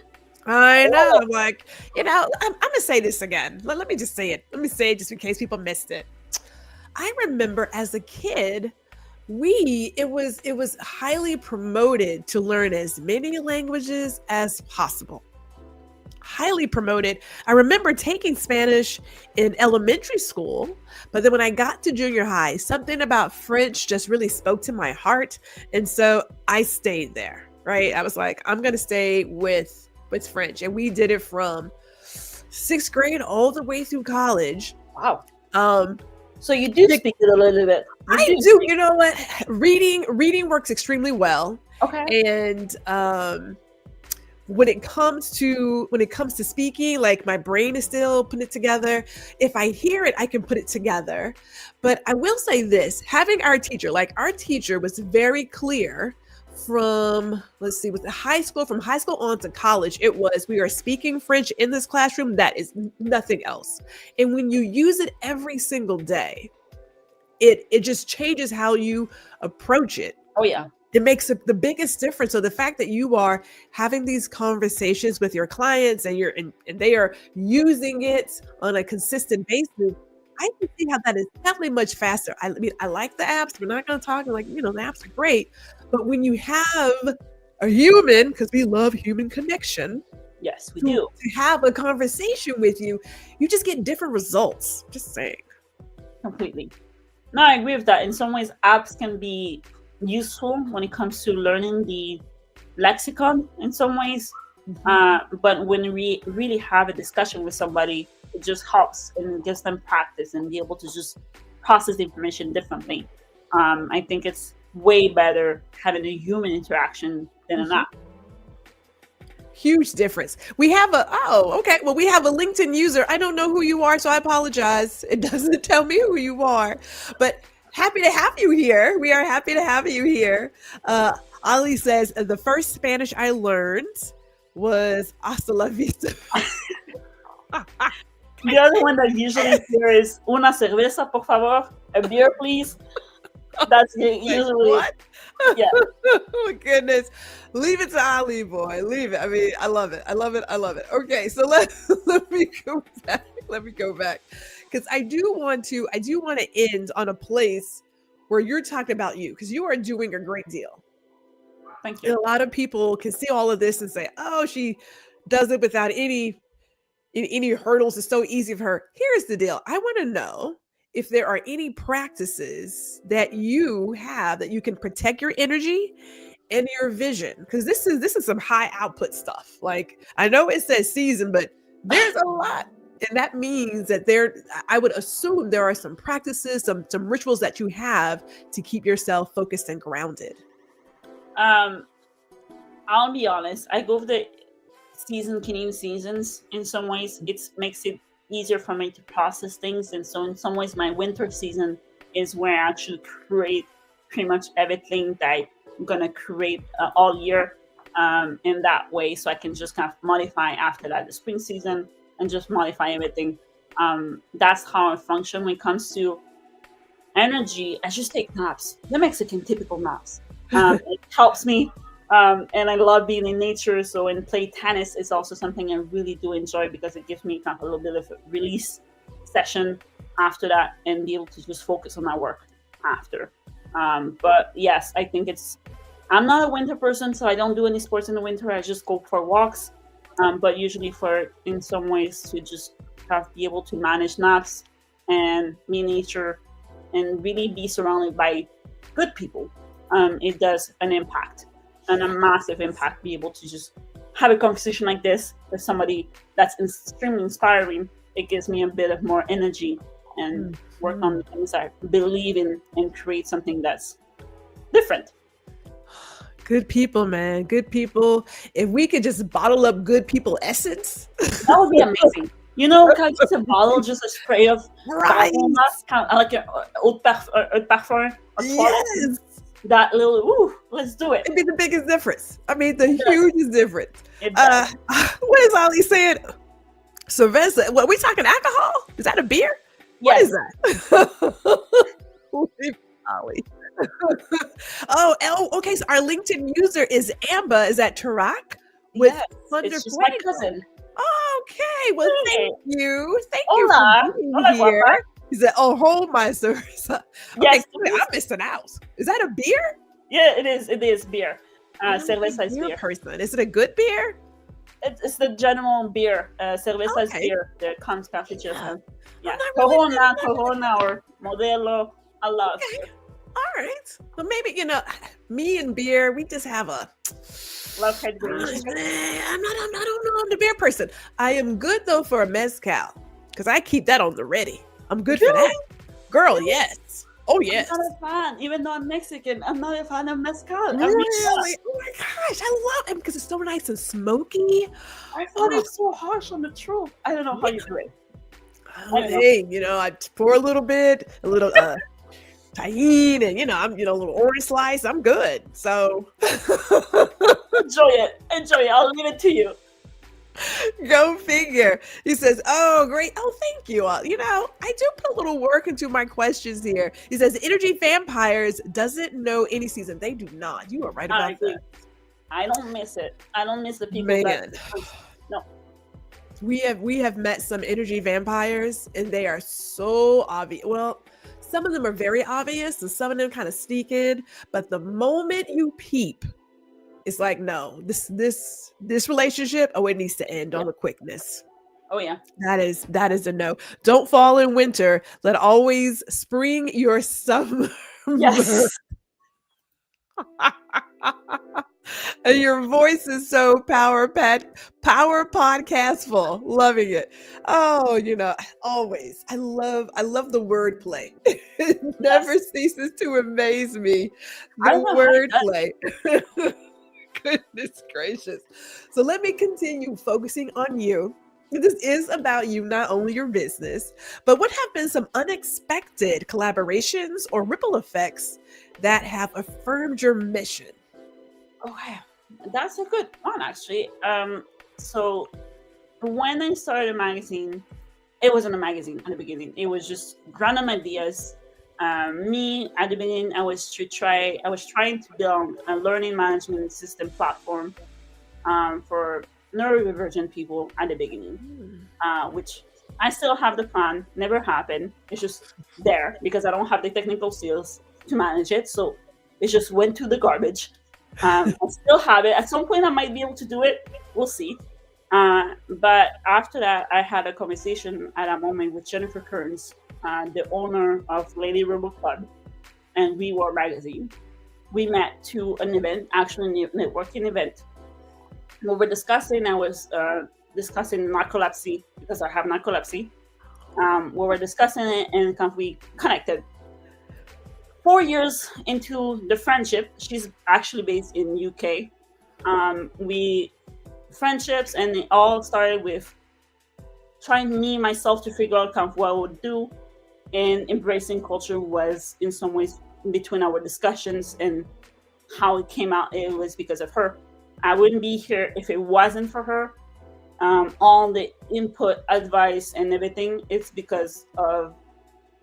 I know. I'm like, I'm going to say this again. Let me just say it. Let me say it just in case people missed it. I remember as a kid, it was highly promoted to learn as many languages as possible. Highly promoted. I remember taking Spanish in elementary school, but then when I got to junior high, something about French just really spoke to my heart. And so I stayed there, right? I was like, I'm going to stay with French. And we did it from 6th grade all the way through college. Wow. So you do speak it a little bit. I do. You know what? Reading works extremely well. Okay. And when it comes to speaking, like my brain is still putting it together. If I hear it, I can put it together. But I will say this, having our teacher was very clear from high school on to college. We are speaking French in this classroom. That is nothing else. And when you use it every single day, it just changes how you approach it. Oh yeah. It makes the biggest difference. So the fact that you are having these conversations with your clients and they are using it on a consistent basis, I can see how that is definitely much faster. I mean, I like the apps. We're not going to talk the apps are great. But when you have a human, because we love human connection. Yes, we do. To have a conversation with you, you just get different results. Just saying. Completely. No, I agree with that. In some ways, apps can be useful when it comes to learning the lexicon in some ways. But when we really have a discussion with somebody, it just helps and gives them practice and be able to just process the information differently. I think it's way better having a human interaction than an app. Huge difference. We have a LinkedIn user. I don't know who you are, so I apologize. It doesn't tell me who you are, but happy to have you here. We are happy to have you here. Ali says, the first Spanish I learned was hasta la vista. The other one that usually here is una cerveza, por favor, a beer, please. That's usually what? Yeah. Oh my goodness. Leave it to Ali, boy. Leave it. I mean, I love it. I love it. I love it. Okay, so let me go back. Let me go back. Because I do want to end on a place where you're talking about you, because you are doing a great deal. Thank And you. a lot of people can see all of this and say, oh, she does it without any hurdles. It's so easy for her. Here's the deal. I want to know if there are any practices that you have that you can protect your energy and your vision, because this is some high output stuff. Like, I know it says season, but there's a lot, and that means that I would assume there are some practices, some rituals that you have to keep yourself focused and grounded. I'll be honest. I go with the Canadian seasons. In some ways, it makes it easier for me to process things, and so in some ways, my winter season is where I actually create pretty much everything that I'm gonna create all year. In that way, so I can just kind of modify after that the spring season and just modify everything. That's how I function when it comes to energy. I just take naps, the Mexican typical naps. It helps me. And I love being in nature. So, and play tennis is also something I really do enjoy, because it gives me kind of a little bit of a release session after that, and be able to just focus on my work after. But yes, I think I'm not a winter person, so I don't do any sports in the winter. I just go for walks. But usually in some ways, to just be able to manage naps and be in nature and really be surrounded by good people. It does an impact, and a massive impact. Be able to just have a conversation like this with somebody that's extremely inspiring. It gives me a bit of more energy and work on the things I believe in and create something that's different. Good people, man. Good people. If we could just bottle up good people essence, that would be amazing. Kind of just a bottle, just a spray of right? Kind of like a eau de parfum. Yes. That little, let's do it. It'd be the biggest difference. I mean, the hugest difference. What is Ali saying? Cerveza. What, we talking alcohol? Is that a beer? Yes. What is that? Ali. Okay. So our LinkedIn user is Amba. Is that Tarak? With it's just my cousin. Okay. Well, thank you. Thank Hola. you for being here. Guapa. He said, "Oh, hold my cerveza." Yes, okay, I'm missing out. Is that a beer? Yeah, it is. It is beer. Cerveza is beer. Person, is it a good beer? It's the general beer. Cerveza is beer. The comes café. Yeah. Corona, or Modelo. I love beer. All right. Well, maybe me and beer, we just have a love-hate relationship. I don't know. I'm the beer person. I am good though for a mezcal, because I keep that on the ready. I'm good for that. Girl, yes. Oh, yes. I'm not a fan. Even though I'm Mexican, I'm not a fan of mezcal. Really? Oh my gosh, I love it because it's so nice and smoky. I thought it's so harsh on the throat. I don't know how you do it. Hey, I pour a little tahini, and I'm a little orange slice. I'm good. So enjoy it. I'll leave it to you. Go figure. He says, "Oh, great. Oh, thank you. I do put a little work into my questions here." He says, "Energy vampires doesn't know any season." They do not. You are right about that. I don't miss it. I don't miss the people. Man. No. We have met some energy vampires, and they are so obvious. Well, some of them are very obvious, and some of them kind of sneak in. But the moment you peep, it's like, no, this relationship, it needs to end on the quickness. Oh yeah. That is a no. Don't fall in winter. Let always spring your summer. Yes. And your voice is so power podcastful. Loving it. Oh, always. I love the wordplay. It never ceases to amaze me. The wordplay. Goodness gracious. So let me continue focusing on you. This is about you, not only your business, but what have been some unexpected collaborations or ripple effects that have affirmed your mission? Okay, that's a good one, actually. So when I started a magazine, It wasn't a magazine at the beginning. It was just random ideas. Me at the beginning, I was trying to build a learning management system platform for neurodivergent people at the beginning, which I still have the plan. Never happened. It's just there because I don't have the technical skills to manage it. So it just went to the garbage. I still have it. At some point, I might be able to do it. We'll see. But after that, I had a conversation at a moment with Jennifer Kearns, the owner of Lady Rebel Club and We Were Magazine. We met to an event, actually a networking event. We were discussing, I was discussing narcolepsy because I have narcolepsy. We were discussing it and we connected. 4 years into the friendship, she's actually based in UK. We friendships, and it all started with trying myself to figure out kind of what I would do, and Embracing Kulture was in some ways in between our discussions, and how it came out, it was because of her. I wouldn't be here if it wasn't for her. All the input, advice, and everything, it's because of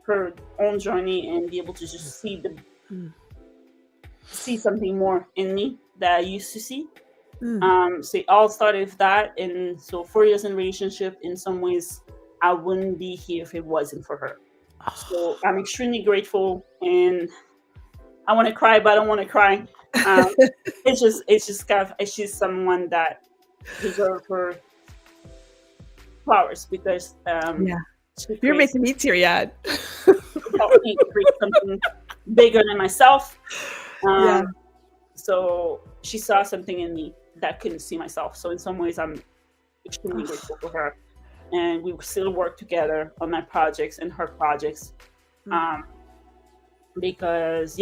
her own journey and be able to just see something more in me that I used to see. So it all started with that, and so 4 years in relationship, in some ways I wouldn't be here if it wasn't for her. So I'm extremely grateful, and I want to cry, but I don't want to cry. It's just kind of, she's someone that deserves her flowers, because you're making me teary-eyed. Helped me create something bigger than myself. So she saw something in me that couldn't see myself. So in some ways, I'm extremely grateful for her. And we still work together on my projects and her projects. Because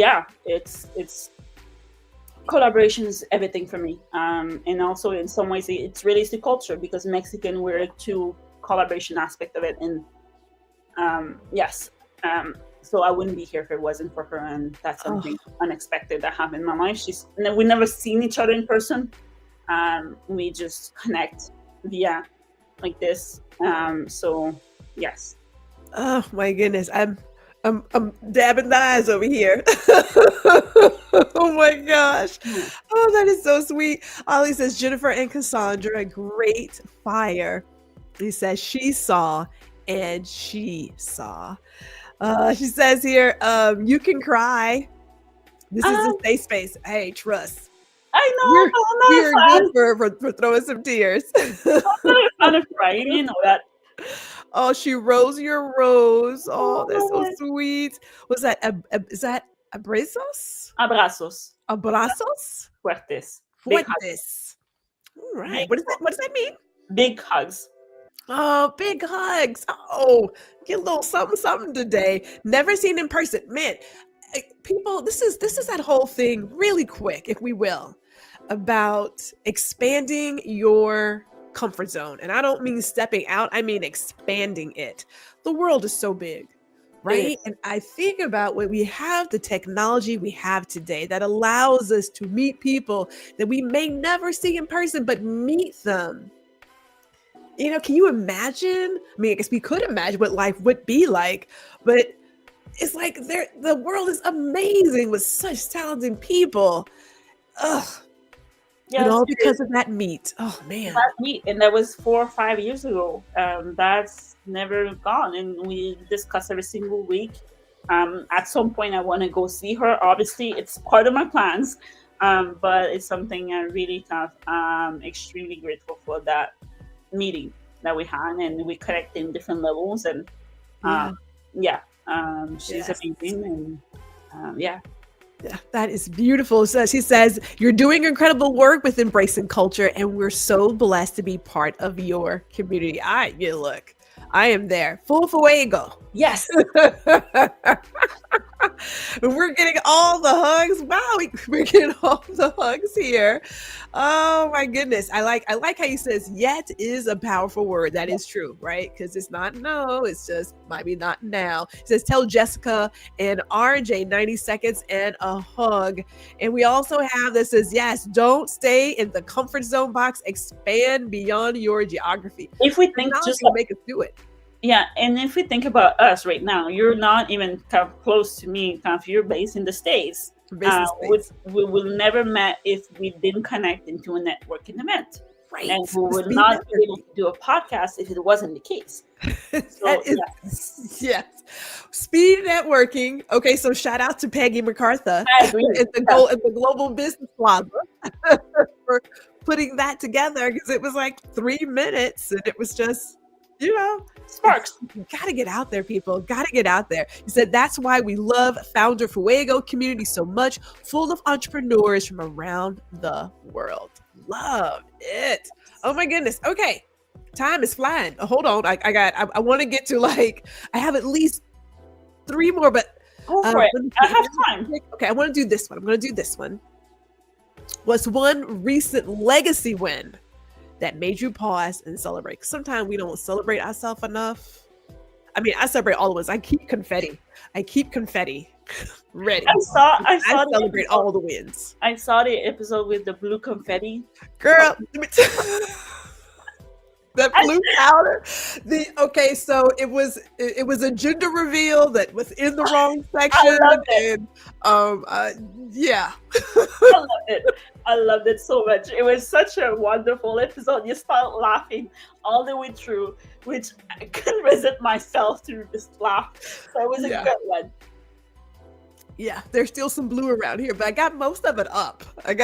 it's collaboration is everything for me. And also in some ways, it's really the culture, because Mexican, we're to collaboration aspect of it. And so I wouldn't be here if it wasn't for her, and that's something unexpected that happened in my life. We never seen each other in person. We just connect via like this. So yes. Oh my goodness, I'm dabbing the eyes over here. Oh my gosh. Oh, that is so sweet. Ollie says Jennifer and Kassandra, a great fire. He says she saw and she saw. She says here, you can cry. This is a safe space. Hey, trust. I know. You're good for throwing some tears. I'm not crying, you know that. Oh, she rose your rose. Oh, that's so sweet. Was that is that abrazos? Abrazos. Abrazos? Fuertes. Fuertes. All right. What does that mean? Big hugs. Oh, big hugs. Oh, get a little something today. Never seen in person. Man, people, this is that whole thing really quick, if we will, about expanding your comfort zone. And I don't mean stepping out, I mean expanding it. The world is so big, right? And I think about when we have the technology we have today that allows us to meet people that we may never see in person, but meet them. You know, can you imagine? I mean, I guess we could imagine what life would be like, but it's like the world is amazing with such talented people. Ugh. And all because of that meet. Oh man. That meet, and that was 4 or 5 years ago. That's never gone. And we discuss every single week. At some point I want to go see her. Obviously, it's part of my plans. But it's something I really extremely grateful for that meeting that we had, and we connect in different levels, and she's amazing, and yeah, that is beautiful. So she says you're doing incredible work with Embracing Kulture, and we're so blessed to be part of your community. Look, I am there, full fuego. Yes. We're getting all the hugs. Wow, we're getting all the hugs here. Oh my goodness. I like how he says yet is a powerful word. That is true, right? Because it's not no, it's just might be not now. He says tell Jessica and RJ 90 seconds and a hug. And we also have this says yes, don't stay in the comfort zone box, expand beyond your geography. If we think just make us do it. Yeah, and if we think about us right now, you're not even kind of close to me. Kind of, you're based in the States. Based in States. We will never met if we didn't connect into a networking event, Right. and we The would speed not be networking. able to do a podcast if it wasn't the case. That So is, yes. Speed networking. Okay, so shout out to Peggy MacArthur I agree. at the Global Business Plaza for putting that together, because it was like 3 minutes and it was just, Sparks. Gotta get out there, people. Gotta get out there. He said that's why we love Founder Fuego community so much, full of entrepreneurs from around the world. Love it. Oh my goodness. Okay. Time is flying. Hold on. I want to get to I have at least 3 more, but go for it. I have time. Okay. I want to do this one. I'm going to do this one. What's one recent legacy win that made you pause and celebrate? Sometimes we don't celebrate ourselves enough. I mean, I celebrate all of us. I keep confetti ready. I celebrate all the wins. I saw the episode with the blue confetti. Girl, let me that blue powder. So it was a gender reveal that was in the wrong section. I loved it. And yeah. I loved it so much. It was such a wonderful episode. You start laughing all the way through, which I couldn't resist myself to just laugh. So it was a good one. Yeah, there's still some blue around here, but I got most of it up. But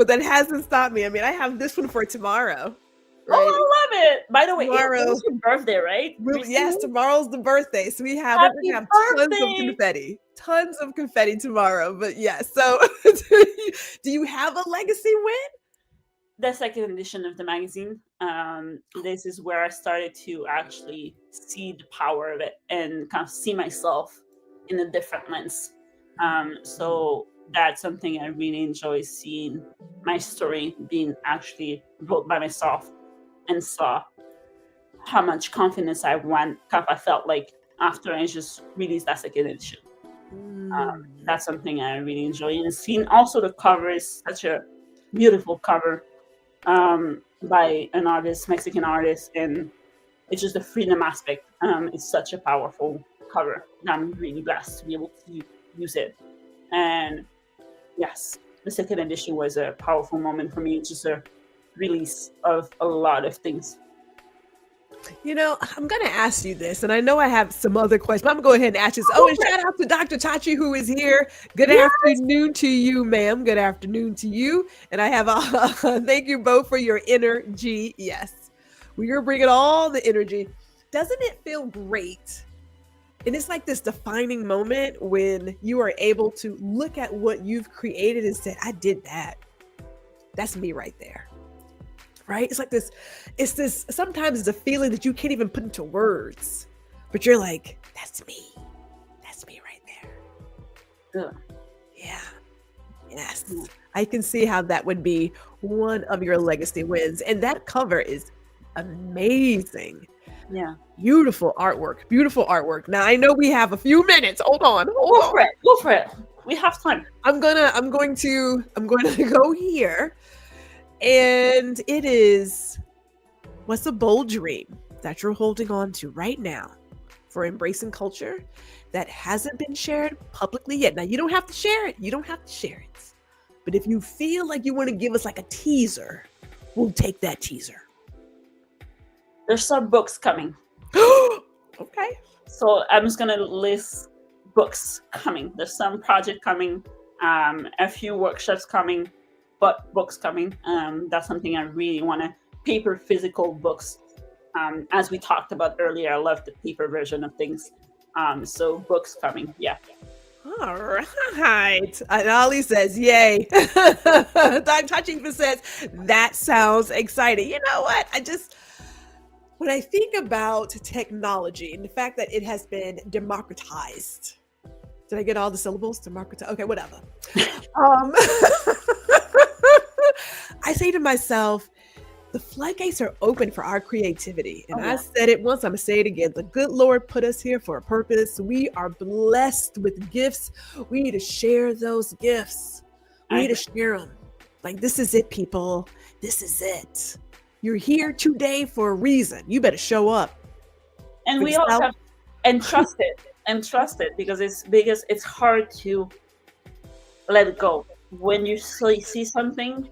that hasn't stopped me. I mean, I have this one for tomorrow. Right? Oh, I love it. By the way, it's your birthday, right? Yes, tomorrow's the birthday. So we're gonna have tons of confetti tomorrow. But yeah, so do you have a legacy win? The second edition of the magazine. This is where I started to actually see the power of it and kind of see myself in a different lens. So that's something I really enjoy, seeing my story being actually wrote by myself, and saw how much confidence I felt like after I just released that second edition. That's something I really enjoy. And seeing also the cover is such a beautiful cover by an artist, Mexican artist, and it's just the freedom aspect. It's such a powerful cover. I'm really blessed to be able to use it. And yes, the second edition was a powerful moment for me. It's just a release of a lot of things. I'm going to ask you this, and I know I have some other questions, but I'm going to go ahead and ask you this. Oh, and shout out to Dr. Tachi, who is here. Good afternoon to you, ma'am. Good afternoon to you. And I have thank you both for your energy. Yes, we're bringing all the energy. Doesn't it feel great? And it's like this defining moment when you are able to look at what you've created and say, I did that. That's me right there. Right? It's like this, sometimes it's a feeling that you can't even put into words, but you're like, that's me. That's me right there. Yeah. Yes. I can see how that would be one of your legacy wins. And that cover is amazing. Yeah. Beautiful artwork. Now I know we have a few minutes. Hold on. Go for it. We have time. I'm going to go here. And it is, what's a bold dream that you're holding on to right now for Embracing Kulture that hasn't been shared publicly yet? Now, you don't have to share it. But if you feel like you want to give us like a teaser, we'll take that teaser. There's some books coming. Okay. So I'm just going to list books coming. There's some project coming, a few workshops coming. But books coming. That's something I really want to paper physical books. As we talked about earlier, I love the paper version of things. So books coming. Yeah. All right. And Ollie says, yay. Dr. Tachi says, that sounds exciting. You know what? When I think about technology and the fact that it has been democratized, did I get all the syllables? Democratized. Okay, whatever. I say to myself, the floodgates are open for our creativity. And I said it once, I'm going to say it again. The good Lord put us here for a purpose. We are blessed with gifts. We need to share those gifts. We need to share them. Like, this is it, people. This is it. You're here today for a reason. You better show up. And for we all yourself. have, and trust it because it's hard to let it go. When you see something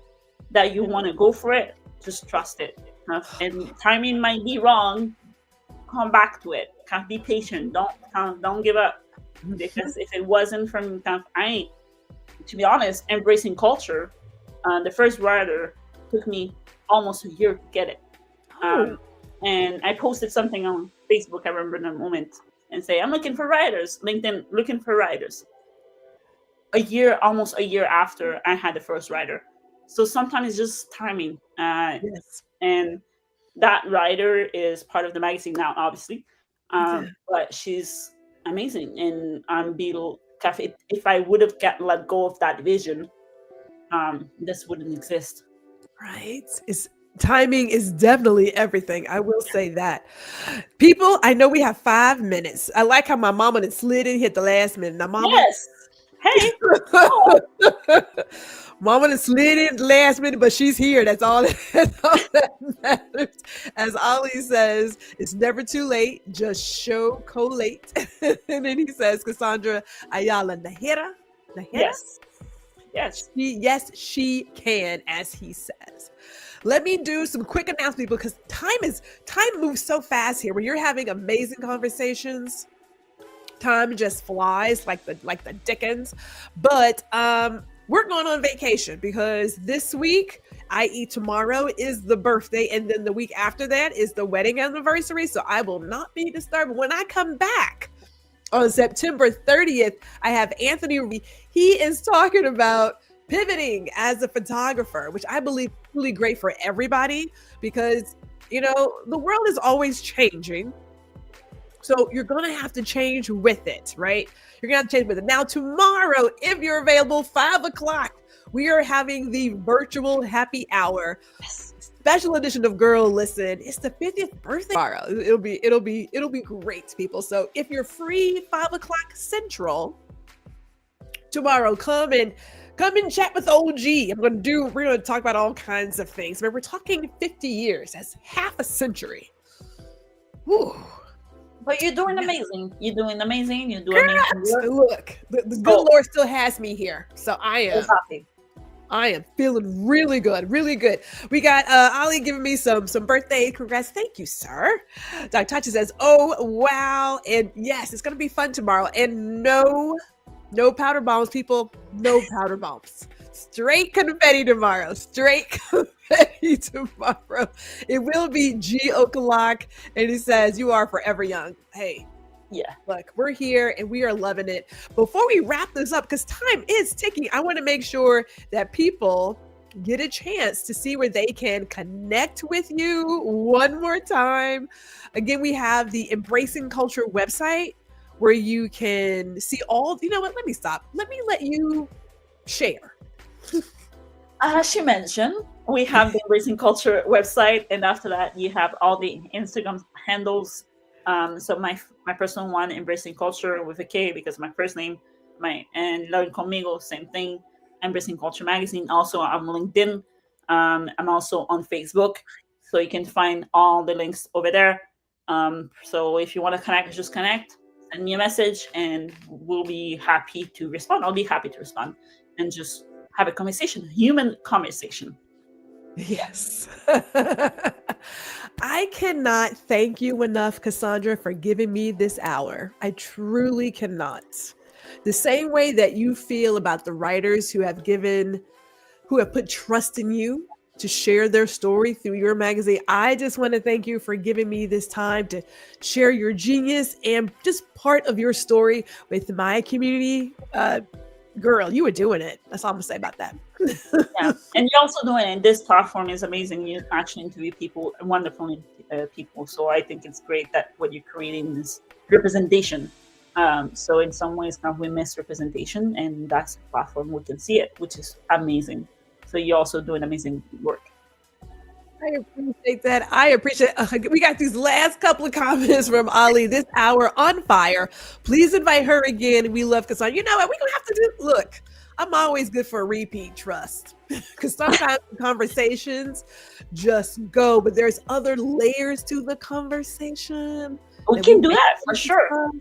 that you want to go for it, just trust it. And timing might be wrong. Come back to it. Kind of be patient. Don't give up. Because if it wasn't from to be honest, Embracing Kulture, the first writer took me almost a year to get it. And I posted something on Facebook, I remember in a moment, and say, I'm looking for writers, LinkedIn, looking for writers. Almost a year after I had the first writer. So sometimes it's just timing. Yes. And that writer is part of the magazine now, obviously. But she's amazing. And if I would have let go of that vision, this wouldn't exist. Right. Timing is definitely everything. I will say that. People, I know we have 5 minutes. I like how my mama that slid in here at the last minute. Now, mama. Yes. Hey. Oh. Mama that slid in the last minute, but she's here. That's all that matters. As Ali says, it's never too late. Just show collate. And then he says, Kassandra Ayala-Najera. Yes. Yes. Yes, she can, as he says. Let me do some quick announcements because time moves so fast here. When you're having amazing conversations, time just flies like the Dickens. But we're going on vacation because this week, i.e. tomorrow, is the birthday, and then the week after that is the wedding anniversary. So I will not be disturbed. When I come back on September 30th, I have Anthony. He is talking about pivoting as a photographer, which I believe is really great for everybody because, the world is always changing. So you're going to have to change with it, right? You're going to have to change with it. Now, tomorrow, if you're available, 5:00, we are having the virtual happy hour. Special edition of Girl Listen. It's the 50th birthday tomorrow. It'll be great, people. So if you're free, 5:00 Central tomorrow, come and chat with OG. We're going to talk about all kinds of things. But we're talking 50 years. That's half a century. Whew. But you're doing amazing. You're doing amazing. You're doing amazing work. Look, the good Lord still has me here. So I am. Exactly. I am feeling really good, really good. We got Ali giving me some birthday congrats. Thank you, sir. Dr. Tachi says, oh, wow. And yes, it's going to be fun tomorrow. And no powder bombs, people. No powder bombs. Straight confetti tomorrow. Straight confetti tomorrow. It will be G. Okalak. And he says, you are forever young. Hey. Yeah. Look, we're here and we are loving it. Before we wrap this up, because time is ticking, I want to make sure that people get a chance to see where they can connect with you one more time. Again, we have the Embracing Kulture website where you can see all, you know what, let me stop. Let me let you share. As she mentioned, we have the Embracing Kulture website, and after that, you have all the Instagram handles. So my personal one, Embracing Kulture with a K because my first name, and LearnKonmigo, same thing. Embracing Kulture Magazine. Also, I'm LinkedIn. I'm also on Facebook, so you can find all the links over there. So if you want to connect, just connect. Send me a message, and we'll be happy to respond. I'll be happy to respond and just have a conversation, a human conversation. Yes. I cannot thank you enough, Kassandra, for giving me this hour. I truly cannot. The same way that you feel about the writers who have put trust in you to share their story through your magazine. I just want to thank you for giving me this time to share your genius and just part of your story with my community. Girl, you were doing it. That's all I'm gonna say about that. Yeah, and you're also doing it. This platform is amazing. You actually interview people, wonderful people. So I think it's great that what you're creating is representation. So in some ways, we miss representation, and that's the platform we can see it, which is amazing. So you're also doing amazing work. I appreciate that. I appreciate we got these last couple of comments from Ali this hour on fire. Please invite her again. We love Kassandra. You know what? We're going to have to look, I'm always good for a repeat trust because sometimes conversations just go, but there's other layers to the conversation. We can do that for sure.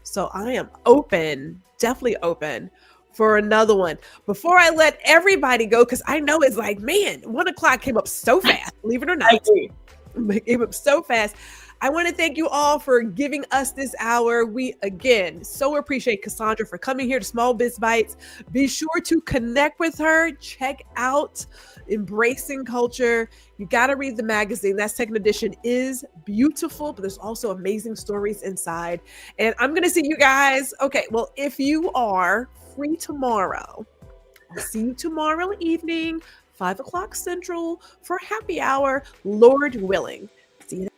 So I am open, definitely open for another one. Before I let everybody go, because I know it's like, man, 1 o'clock came up so fast, believe it or not. I agree. It came up so fast. I want to thank you all for giving us this hour. We, again, so appreciate Kassandra for coming here to Small Biz Bites. Be sure to connect with her. Check out Embracing Kulture. You got to read the magazine. That second edition is beautiful, but there's also amazing stories inside. And I'm going to see you guys. Okay, well, if you are free tomorrow, I'll see you tomorrow evening, 5 o'clock Central for happy hour, Lord willing. See you.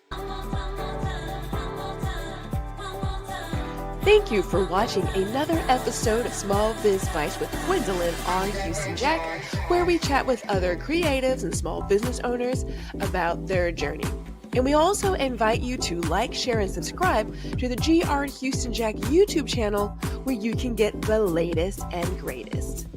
Thank you for watching another episode of Small Biz Bites with Gwendolyn R. Houston Jack, where we chat with other creatives and small business owners about their journey. And we also invite you to like, share, and subscribe to the GR Houston Jack YouTube channel, where you can get the latest and greatest.